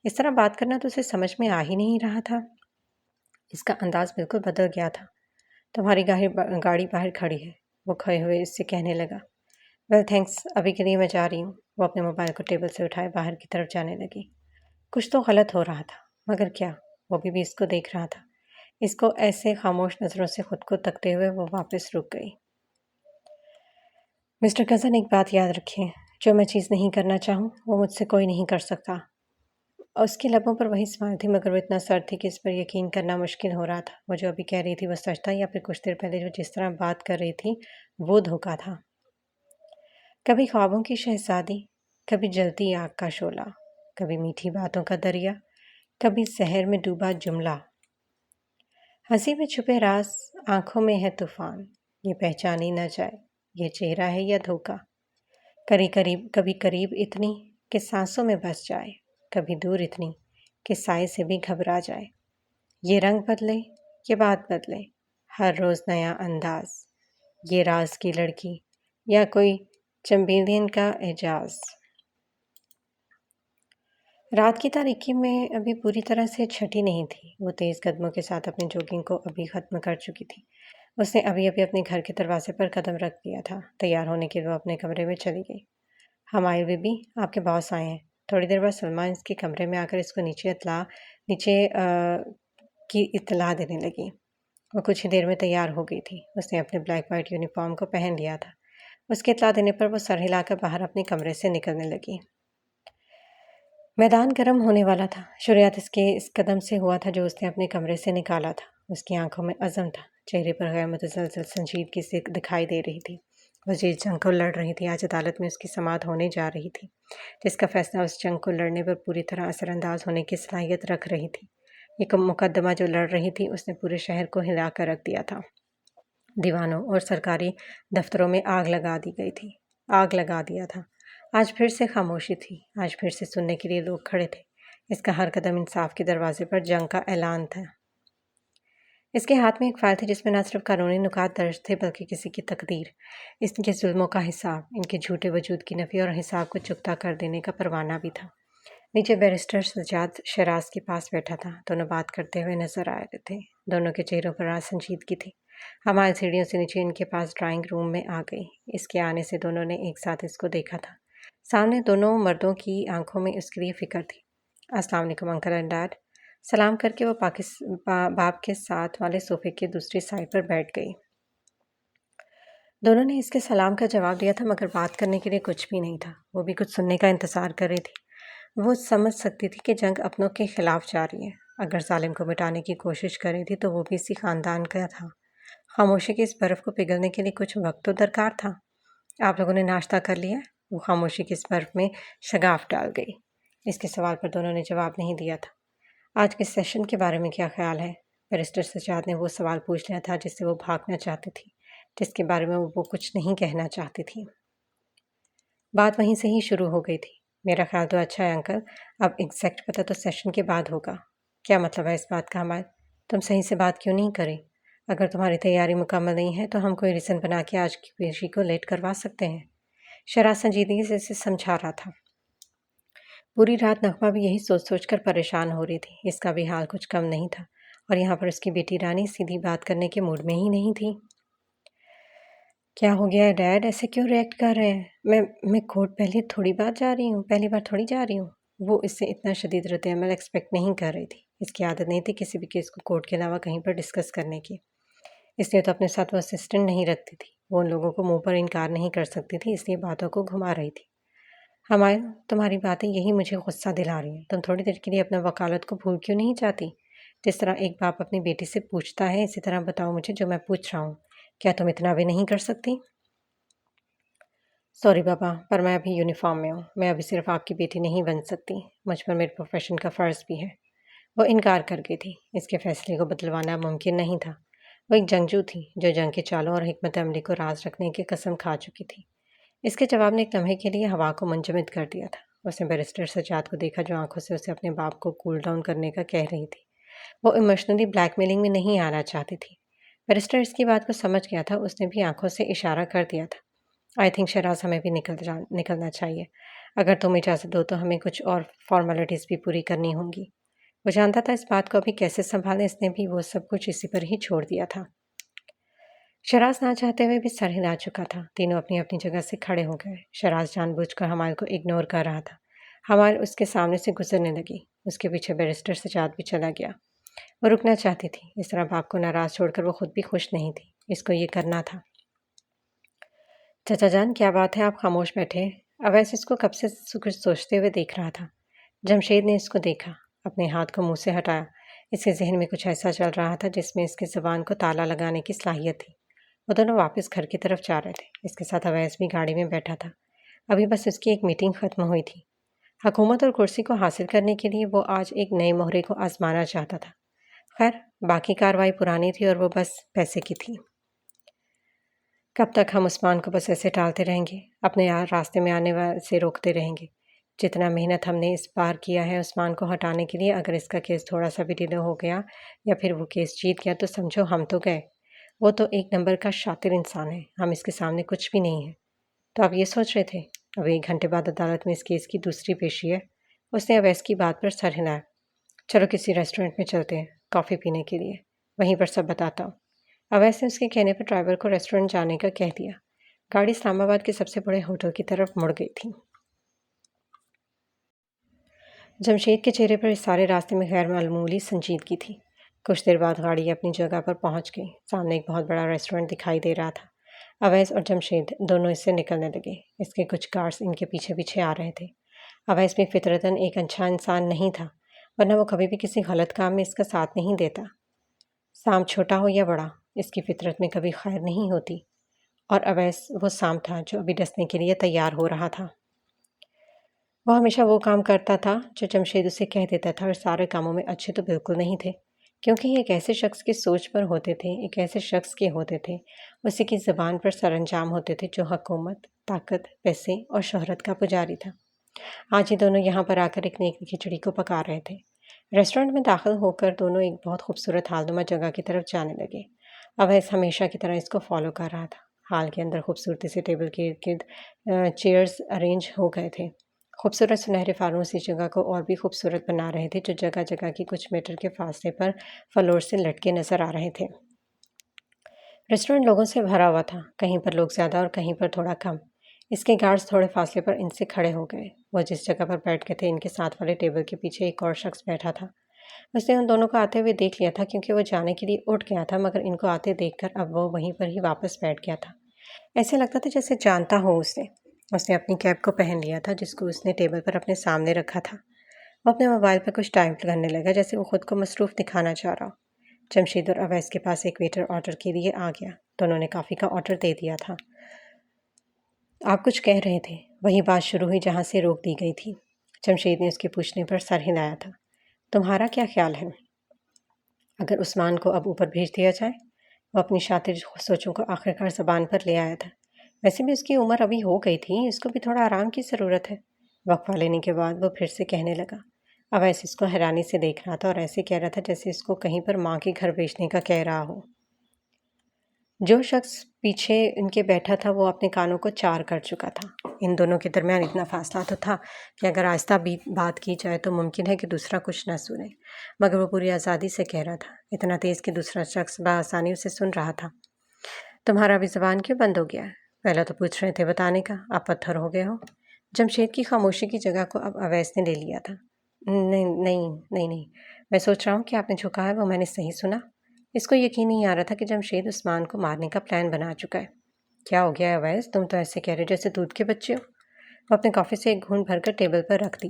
اس طرح بات کرنا تو اسے سمجھ میں آ ہی نہیں رہا تھا۔ اس کا انداز بالکل بدل گیا تھا۔ تمہاری گاڑی باہر کھڑی ہے، وہ کھڑے ہوئے اس سے کہنے لگا۔ ویل تھینکس، ابھی کے لیے میں جا رہی ہوں۔ وہ اپنے موبائل کو ٹیبل سے اٹھائے باہر کی طرف جانے لگی۔ کچھ تو غلط ہو رہا تھا، مگر کیا؟ وہ بھی اس کو دیکھ رہا تھا۔ اس کو ایسے خاموش نظروں سے خود کو تکتے ہوئے وہ واپس رک گئی۔ مسٹر کزن، ایک بات یاد رکھیں، جو میں چیز نہیں کرنا چاہوں وہ مجھ سے کوئی نہیں کر سکتا۔ اور اس کے لبوں پر وہی اسمائل تھی، مگر وہ اتنا سرد تھی کہ اس پر یقین کرنا مشکل ہو رہا تھا۔ وہ جو ابھی کہہ رہی تھی وہ سچ تھا یا پھر کچھ دیر پہلے جو جس طرح بات کر رہی تھی وہ دھوکہ تھا۔ کبھی خوابوں کی شہزادی، کبھی جلتی آگ کا شعلہ، کبھی میٹھی باتوں کا دریا، کبھی زہر میں ڈوبا جملہ۔ ہنسی میں چھپے راز، آنکھوں میں ہے طوفان، یہ پہچانی نہ جائے یہ چہرہ ہے یا دھوکہ۔ کبھی قریب اتنی کہ سانسوں میں بس جائے، کبھی دور اتنی کہ سائے سے بھی گھبرا جائے۔ یہ رنگ بدلے، یہ بات بدلے، ہر روز نیا انداز، یہ راز کی لڑکی یا کوئی چمبیلین کا اعجاز۔ رات کی تاریکی میں ابھی پوری طرح سے چھٹی نہیں تھی۔ وہ تیز قدموں کے ساتھ اپنی جوگنگ کو ابھی ختم کر چکی تھی۔ اس نے ابھی اپنے گھر کے دروازے پر قدم رکھ دیا تھا۔ تیار ہونے کے لیے وہ اپنے کمرے میں چلی گئی۔ حمائل بی بی، آپ کے باس آئے ہیں۔ تھوڑی دیر بعد سلما اس کے کمرے میں آ کر اس کو نیچے کی اطلاع دینے لگی۔ وہ کچھ ہی دیر میں تیار ہو گئی تھی۔ اس نے اپنے بلیک وائٹ یونیفارم کو پہن لیا تھا۔ اس کے اطلاع دینے پر وہ سر ہلا کر باہر اپنے کمرے سے نکلنے لگی۔ میدان گرم ہونے والا تھا۔ شروعات اس کے اس قدم سے ہوا تھا جو اس نے اپنے کمرے سے نکالا تھا۔ اس کی آنکھوں میں عزم تھا، چہرے پر غیر متزلزل سنجیدگی سے دکھائی دے رہی تھی۔ وہ جس جنگ کو لڑ رہی تھی، آج عدالت میں اس کی سماعت ہونے جا رہی تھی، جس کا فیصلہ اس جنگ کو لڑنے پر پوری طرح اثر انداز ہونے کی صلاحیت رکھ رہی تھی۔ یہ مقدمہ جو لڑ رہی تھی اس نے پورے شہر کو ہلا کر رکھ دیا تھا۔ دیوانوں اور سرکاری دفتروں میں آگ لگا دیا تھا۔ آج پھر سے خاموشی تھی، آج پھر سے سننے کے لیے لوگ کھڑے تھے۔ اس کا ہر قدم انصاف کے دروازے پر جنگ کا اعلان تھا۔ اس کے ہاتھ میں ایک فائل تھی جس میں نہ صرف قانونی نکات درج تھے بلکہ کسی کی تقدیر، اس کے ظلموں کا حساب، ان کے جھوٹے وجود کی نفی اور حساب کو چکتا کر دینے کا پروانہ بھی تھا۔ نیچے بیرسٹر سجاد شیراز کے پاس بیٹھا تھا۔ دونوں بات کرتے ہوئے نظر آ رہے تھے۔ دونوں کے چہروں پر راز سنجیدگی تھی۔ حمائل سیڑھیوں سے نیچے ان کے پاس ڈرائنگ روم میں آ گئی۔ اس کے آنے سے دونوں نے ایک ساتھ اس کو دیکھا تھا۔ سامنے دونوں مردوں کی آنکھوں میں اس کے لیے فکر تھی۔ السلام علیکم انکل اینڈ ڈیڈ۔ سلام کر کے وہ باپ کے ساتھ والے صوفے کے دوسری سائڈ پر بیٹھ گئی۔ دونوں نے اس کے سلام کا جواب دیا تھا مگر بات کرنے کے لیے کچھ بھی نہیں تھا۔ وہ بھی کچھ سننے کا انتظار کر رہی تھی۔ وہ سمجھ سکتی تھی کہ جنگ اپنوں کے خلاف جاری ہے۔ اگر ظالم کو مٹانے کی کوشش کر رہی تھی تو وہ بھی اسی خاندان کا تھا۔ خاموشی کی اس برف کو پگھلنے کے لیے کچھ وقت تو درکار تھا۔ آپ لوگوں نے ناشتہ کر لیا؟ وہ خاموشی کی اس برف میں شگاف ڈال گئی۔ اس کے سوال پر دونوں نے جواب نہیں دیا تھا۔ آج کے سیشن کے بارے میں کیا خیال ہے؟ بیرسٹر سجاد نے وہ سوال پوچھ لیا تھا جس سے وہ بھاگنا چاہتی تھی، جس کے بارے میں وہ کچھ نہیں کہنا چاہتی تھی۔ بات وہیں سے ہی شروع ہو گئی تھی۔ میرا خیال تو اچھا ہے انکل، اب ایگزیکٹ پتہ تو سیشن کے بعد ہوگا۔ کیا مطلب ہے اس بات کا حمائل؟ تم صحیح سے بات کیوں نہیں کریں؟ اگر تمہاری تیاری مکمل نہیں ہے تو ہم کوئی ریزن بنا کے آج کی پیشی کو لیٹ کروا سکتے ہیں۔ شیراز سنجیدگی سے اسے سمجھا رہا تھا۔ پوری رات نغمہ بھی یہی سوچ کر پریشان ہو رہی تھی۔ اس کا بھی حال کچھ کم نہیں تھا اور یہاں پر اس کی بیٹی رانی سیدھی بات کرنے کے موڈ میں ہی نہیں تھی۔ کیا ہو گیا ہے ڈیڈ؟ ایسے کیوں ریئیکٹ کر رہے ہیں؟ میں کورٹ پہلی بار تھوڑی جا رہی ہوں۔ وہ اس سے اتنا شدید رد عمل ایکسپیکٹ نہیں کر رہی تھی۔ اس کی عادت نہیں تھی کسی بھی کیس کو کورٹ کے علاوہ کہیں پر ڈسکس کرنے کی۔ اس لیے تو اپنے ساتھ وہ اسسٹنٹ نہیں رکھتی تھی۔ وہ ان لوگوں کو منہ پر انکار نہیں کر سکتی تھی، اس لیے باتوں کو گھما رہی تھی۔ ہمایوں، تمہاری باتیں یہی مجھے غصہ دلا رہی ہیں۔ تم تھوڑی دیر کے لیے اپنا وکالت کو بھول کیوں نہیں چاہتی؟ جس طرح ایک باپ اپنی بیٹی سے پوچھتا ہے، اسی طرح بتاؤ مجھے جو میں پوچھ رہا ہوں۔ کیا تم اتنا بھی نہیں کر سکتی؟ سوری بابا، پر میں ابھی یونیفارم میں ہوں۔ میں ابھی صرف آپ کی بیٹی نہیں بن سکتی، مجھ پر میرے پروفیشن کا فرض بھی ہے۔ وہ انکار کر گئی تھی۔ اس کے فیصلے کو بدلوانا ممکن نہیں تھا۔ وہ ایک جنگجو تھی جو جنگ کے چالوں اور حکمت عملی کو راز رکھنے کی قسم کھا چکی تھی۔ اس کے جواب نے ایک لمحے کے لیے ہوا کو منجمد کر دیا تھا۔ اس نے بیرسٹر سجاد کو دیکھا جو آنکھوں سے اسے اپنے باپ کو کول ڈاؤن کرنے کا کہہ رہی تھی۔ وہ ایموشنلی بلیک میلنگ میں نہیں آنا چاہتی تھی۔ بیرسٹر اس کی بات کو سمجھ گیا تھا۔ اس نے بھی آنکھوں سے اشارہ کر دیا تھا۔ آئی تھنک شہراز ہمیں بھی نکلنا چاہیے۔ اگر تم اجازت دو تو ہمیں کچھ اور فارمیلٹیز بھی پوری کرنی ہوں گی۔ وہ جانتا تھا اس بات کو ابھی کیسے سنبھالیں، اس نے بھی وہ سب کچھ اسی پر ہی چھوڑ دیا تھا۔ شہراز نہ چاہتے ہوئے بھی سر ہلا چکا تھا۔ تینوں اپنی اپنی جگہ سے کھڑے ہو گئے۔ شہراز جان بوجھ کر حمائل کو اگنور کر رہا تھا۔ حمائل اس کے سامنے سے گزرنے لگی۔ اس کے پیچھے بیرسٹر سجاد بھی چلا گیا۔ وہ رکنا چاہتی تھی۔ اس طرح باپ کو ناراض چھوڑ کر وہ خود بھی خوش نہیں تھی۔ اس کو یہ کرنا تھا۔ چچا جان، کیا بات ہے آپ خاموش بیٹھے؟ اویس اس کو کب سے کچھ سوچتے ہوئے دیکھ رہا تھا۔ جمشید نے اس کو دیکھا، اپنے ہاتھ کو منہ سے ہٹایا۔ اس کے ذہن میں کچھ ایسا چل رہا تھا جس میں اس کی زبان کو تالا لگانے کی صلاحیت تھی۔ وہ دونوں واپس گھر کی طرف جا رہے تھے۔ اس کے ساتھ اویس بھی گاڑی میں بیٹھا تھا۔ ابھی بس اس کی ایک میٹنگ ختم ہوئی تھی۔ حکومت اور کرسی کو حاصل کرنے کے لیے وہ آج ایک نئے مہرے کو آزمانا چاہتا تھا۔ خیر، باقی کارروائی پرانی تھی اور وہ بس پیسے کی تھی۔ کب تک ہم عثمان کو بس ایسے ٹالتے رہیں گے، اپنے راستے میں آنے سے روکتے رہیں گے؟ جتنا محنت ہم نے اس بار کیا ہے عثمان کو ہٹانے کے لیے، اگر اس کا کیس تھوڑا سا بھی ڈیلے ہو گیا یا پھر وہ کیس جیت گیا تو سمجھو ہم تو گئے۔ وہ تو ایک نمبر کا شاطر انسان ہے، ہم اس کے سامنے کچھ بھی نہیں ہیں۔ تو آپ یہ سوچ رہے تھے؟ اب 1 گھنٹے بعد عدالت میں اس کیس کی دوسری پیشی ہے۔ اس نے اویس کی بات پر سر ہلایا۔ چلو کسی ریسٹورنٹ میں چلتے ہیں کافی پینے کے لیے، وہیں پر سب بتاتا ہوں۔ اویس نے اس کے کہنے پر ڈرائیور کو ریسٹورنٹ جانے کا کہہ دیا۔ گاڑی اسلام آباد کے سب سے بڑے ہوٹل کی طرف مڑ گئی تھی۔ جمشید کے چہرے پر اس سارے راستے میں غیر معمولی سنجیدگی تھی۔ کچھ دیر بعد گاڑی اپنی جگہ پر پہنچ گئی۔ سامنے ایک بہت بڑا ریسٹورنٹ دکھائی دے رہا تھا۔ اویس اور جمشید دونوں اس سے نکلنے لگے۔ اس کے کچھ گارڈز ان کے پیچھے پیچھے آ رہے تھے۔ اویس بھی فطرتاً ایک اچھا انسان نہیں تھا، ورنہ وہ کبھی بھی کسی غلط کام میں اس کا ساتھ نہیں دیتا۔ سام چھوٹا ہو یا بڑا، اس کی فطرت میں کبھی خیر نہیں ہوتی، اور اویس وہ سام تھا جو ابھی ڈسنے کے لیے تیار ہو رہا تھا۔ وہ ہمیشہ وہ کام کرتا تھا جو جمشید اسے کہہ دیتا تھا، اور سارے کاموں میں اچھے تو بالکل نہیں تھے، کیونکہ یہ ایک ایسے شخص کی سوچ پر ہوتے تھے، ایک ایسے شخص کے ہوتے تھے، اسی کی زبان پر سر انجام ہوتے تھے جو حکومت، طاقت، پیسے اور شہرت کا پجاری تھا۔ آج یہ دونوں یہاں پر آ کر ایک نیک کھچڑی کو پکا رہے تھے۔ ریسٹورنٹ میں داخل ہو کر دونوں ایک بہت خوبصورت ہال نما جگہ کی طرف جانے لگے۔ اویس ہمیشہ کی طرح اس کو فالو کر رہا تھا۔ ہال کے اندر خوبصورتی سے ٹیبل کے ارد گرد چیئرز ارینج ہو گئے تھے۔ خوبصورت سنہرے فانوس اس جگہ کو اور بھی خوبصورت بنا رہے تھے، جو جگہ جگہ کی کچھ میٹر کے فاصلے پر فلور سے لٹکے نظر آ رہے تھے۔ ریسٹورنٹ لوگوں سے بھرا ہوا تھا، کہیں پر لوگ زیادہ اور کہیں پر تھوڑا کم۔ اس کے گارڈز تھوڑے فاصلے پر ان سے کھڑے ہو گئے۔ وہ جس جگہ پر بیٹھ گئے تھے ان کے ساتھ والے ٹیبل کے پیچھے ایک اور شخص بیٹھا تھا۔ اس نے ان دونوں کو آتے ہوئے دیکھ لیا تھا، کیونکہ وہ جانے کے لیے اٹھ گیا تھا، مگر ان کو آتے دیکھ کر اب وہ وہیں پر ہی واپس بیٹھ گیا تھا۔ ایسے لگتا تھا جیسے جانتا ہو اسے۔ اس نے اپنی کیپ کو پہن لیا تھا جس کو اس نے ٹیبل پر اپنے سامنے رکھا تھا۔ وہ اپنے موبائل پر کچھ ٹائپ کرنے لگا، جیسے وہ خود کو مصروف دکھانا چاہ رہا ہو۔ جمشید اور اویس کے پاس ایک ویٹر آرڈر کے لیے آ گیا۔ دونوں نے کافی کا آرڈر دے دیا تھا۔ آپ کچھ کہہ رہے تھے؟ وہی بات شروع ہوئی جہاں سے روک دی گئی تھی۔ جمشید نے اس کے پوچھنے پر سر ہلایا تھا۔ تمہارا کیا خیال ہے اگر عثمان کو اب اوپر بھیج دیا جائے؟ وہ اپنی شاطر سوچوں کو آخرکار زبان پر لے آیا تھا۔ ویسے بھی اس کی عمر ابھی ہو گئی تھی، اس کو بھی تھوڑا آرام کی ضرورت ہے۔ وقفہ لینے کے بعد وہ پھر سے کہنے لگا۔ اویس اس کو حیرانی سے دیکھ رہا تھا اور ایسے کہہ رہا تھا جیسے اس کو کہیں پر ماں کے گھر بیچنے کا کہہ رہا ہو۔ جو شخص پیچھے ان کے بیٹھا تھا وہ اپنے کانوں کو چار کر چکا تھا۔ ان دونوں کے درمیان اتنا فاصلہ تو تھا کہ اگر آہستہ بھی بات کی جائے تو ممکن ہے کہ دوسرا کچھ نہ سنے، مگر وہ پوری آزادی سے کہہ رہا تھا، اتنا تیز کہ دوسرا شخص بآسانی اسے سن رہا تھا۔ تمہارا بھی زبان کیوں بند ہو گیا ہے؟ پہلا تو پوچھ رہے تھے بتانے کا، آپ پتھر ہو گئے ہو۔ جمشید کی خاموشی کی جگہ کو اب اویس نے لے لیا تھا۔ نہیں، میں سوچ رہا ہوں کہ آپ نے جو کہا ہے وہ میں نے صحیح سنا۔ اس کو یقین نہیں آ رہا تھا کہ جمشید عثمان کو مارنے کا پلان بنا چکا ہے۔ کیا ہو گیا ہے اویس؟ تم تو ایسے کہہ رہے جیسے دودھ کے بچے ہو۔ وہ اپنے کافی سے ایک گھونٹ بھر کر ٹیبل پر رکھ دی۔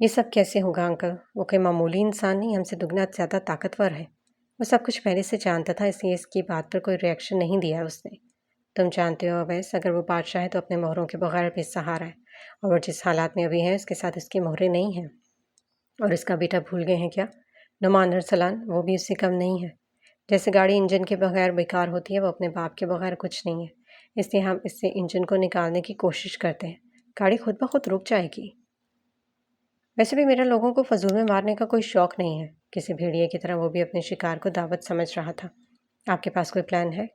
یہ سب کیسے ہوگا انکل؟ وہ کوئی معمولی انسان نہیں، ہم سے دگنا زیادہ طاقتور ہے۔ وہ سب کچھ پہلے سے جانتا تھا، اس لیے اس کی بات پر کوئی ریئیکشن نہیں دیا اس نے۔ تم جانتے ہو اویس، اگر وہ بادشاہ ہے تو اپنے مہروں کے بغیر بے سہارا ہے، اور وہ جس حالات میں ابھی ہے اس کے ساتھ اس کی مہریں نہیں ہیں۔ اور اس کا بیٹا بھول گئے ہیں کیا؟ نعمان ارسلان، وہ بھی اس سے کم نہیں ہے۔ جیسے گاڑی انجن کے بغیر بیکار ہوتی ہے، وہ اپنے باپ کے بغیر کچھ نہیں ہے، اس لیے ہم اس سے انجن کو نکالنے کی کوشش کرتے ہیں۔ گاڑی خود بخود رک جائے گی۔ ویسے بھی میرا لوگوں کو فضول میں مارنے کا کوئی شوق نہیں ہے۔ کسی بھیڑیے کی طرح وہ بھی اپنے شکار کو دعوت سمجھ رہا تھا۔ آپ کے پاس کوئی پلان ہے؟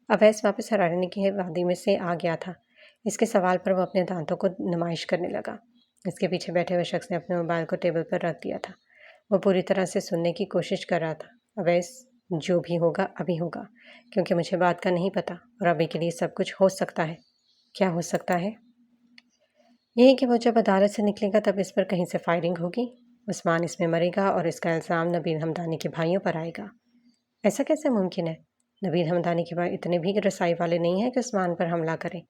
اویس واپس ہرانے کی وادی میں سے آ گیا تھا۔ اس کے سوال پر وہ اپنے دانتوں کو نمائش کرنے لگا۔ اس کے پیچھے بیٹھے ہوئے شخص نے اپنے موبائل کو ٹیبل پر رکھ دیا تھا۔ وہ پوری طرح سے سننے کی کوشش کر رہا تھا۔ اویس، جو بھی ہوگا ابھی ہوگا، کیونکہ مجھے بات کا نہیں پتہ، اور ابھی کے لیے سب کچھ ہو سکتا ہے۔ کیا ہو سکتا ہے؟ یہی کہ وہ جب عدالت سے نکلے گا تب اس پر کہیں سے فائرنگ ہوگی، عثمان اس میں مرے گا اور اس کا الزام نبیل حمدانی کے بھائیوں پر آئے گا۔ ایسا کیسے ممکن ہے؟ نبیل حمدانی کے بھائی اتنے بھی رسائی والے نہیں ہیں کہ عثمان پر حملہ کریں۔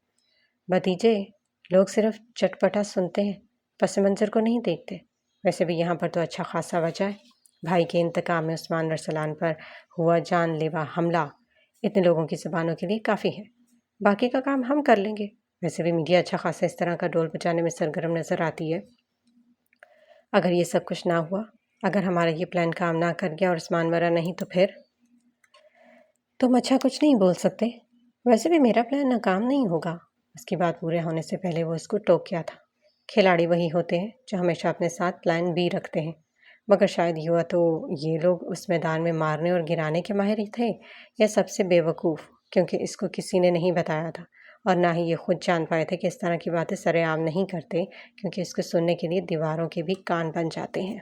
بھتیجے، لوگ صرف چٹپٹا سنتے ہیں، پس منظر کو نہیں دیکھتے۔ ویسے بھی یہاں پر تو اچھا خاصا وجہ ہے۔ بھائی کے انتقام میں عثمان ارسلان پر ہوا جان لیوا حملہ اتنے لوگوں کی زبانوں کے لیے کافی ہے۔ باقی کا کام ہم کر لیں گے۔ ویسے بھی میڈیا اچھا خاصا اس طرح کا ڈول بجانے میں سرگرم نظر آتی ہے۔ اگر یہ سب کچھ نہ ہوا، اگر ہمارا یہ پلان کام نہ کر گیا اور عثمان مرا نہیں تو پھر؟ تم اچھا کچھ نہیں بول سکتے۔ ویسے بھی میرا پلان ناکام نہیں ہوگا۔ اس کی بات پورے ہونے سے پہلے وہ اس کو ٹوک کیا تھا۔ کھلاڑی وہی ہوتے ہیں جو ہمیشہ اپنے ساتھ پلان بی رکھتے ہیں، مگر شاید یہ ہوا تو یہ لوگ اس میدان میں مارنے اور گرانے کے ماہر ہی تھے، یا سب سے بے وقوف، کیونکہ اس کو کسی نے نہیں بتایا تھا، اور نہ ہی یہ خود جان پائے تھے کہ اس طرح کی باتیں سر عام نہیں کرتے، کیونکہ اس کو سننے کے لیے دیواروں کے بھی کان بن جاتے ہیں۔